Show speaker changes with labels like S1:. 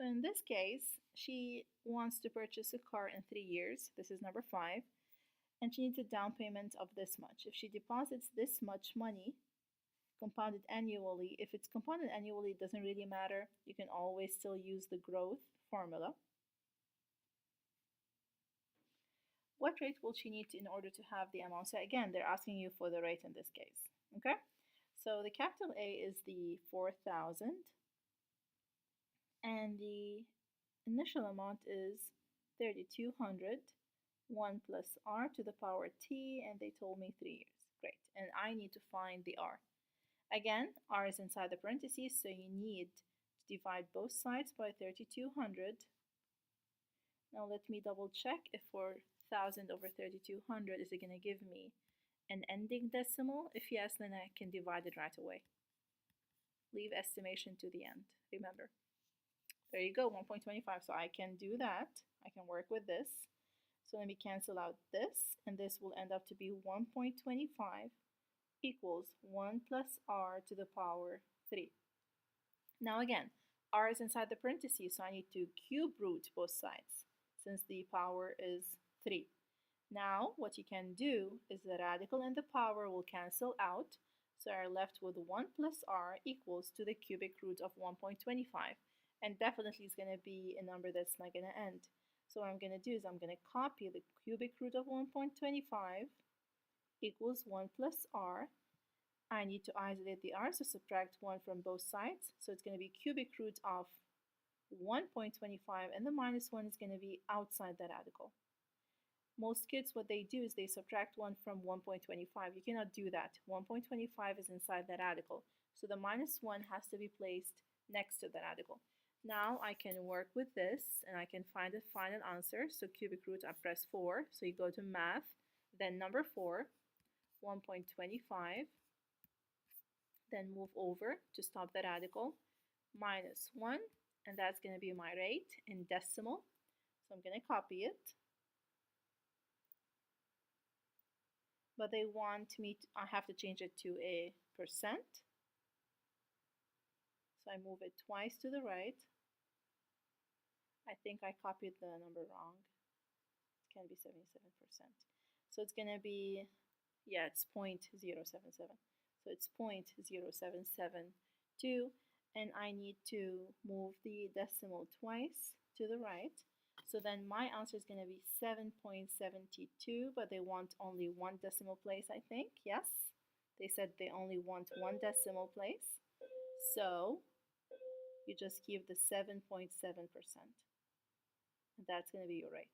S1: So in this case, she wants to purchase a car in 3 years. This is number 5. And she needs a down payment of this much. If she deposits this much money, compounded annually, if it's compounded annually, it doesn't really matter. You can always still use the growth formula. What rate will she need in order to have the amount? So again, they're asking you for the rate in this case. Okay? So the capital A is the 4,000. And the initial amount is 3,200. 1 plus r to the power t, and they told me 3 years. Great. And I need to find the r. Again, r is inside the parentheses, so you need to divide both sides by 3,200. Now let me double check if 4,000 over 3,200 is it going to give me an ending decimal. If yes, then I can divide it right away. Leave estimation to the end, remember. There you go, 1.25. So I can do that. I can work with this. So let me cancel out this, and this will end up to be 1.25 equals 1 plus r to the power 3. Now again, r is inside the parentheses, so I need to cube root both sides since the power is 3. Now what you can do is the radical and the power will cancel out, so I'm left with 1 plus r equals to the cubic root of 1.25, and definitely it's going to be a number that's not going to end. So what I'm going to do is I'm going to copy the cubic root of 1.25 equals 1 plus r. I need to isolate the r, so subtract 1 from both sides. So it's going to be cubic root of 1.25, and the minus 1 is going to be outside the radical. Most kids, what they do is they subtract 1 from 1.25. You cannot do that. 1.25 is inside the radical. So the minus 1 has to be placed next to the radical. Now I can work with this and I can find a final answer. So cubic root, I press 4. So you go to math, then number 4, 1.25. Then move over to stop the radical, minus 1. And that's going to be my rate in decimal. So I'm going to copy it. But they want me to, I have to change it to a percent. So I move it twice to the right. I think I copied the number wrong. It can be 77%. So it's going to be, yeah, it's 0.077. So it's 0.0772. And I need to move the decimal twice to the right. So then my answer is going to be 7.72, but they want only one decimal place, I think. Yes, they said they only want one decimal place. So you just give the 7.7%. And that's going to be your rate.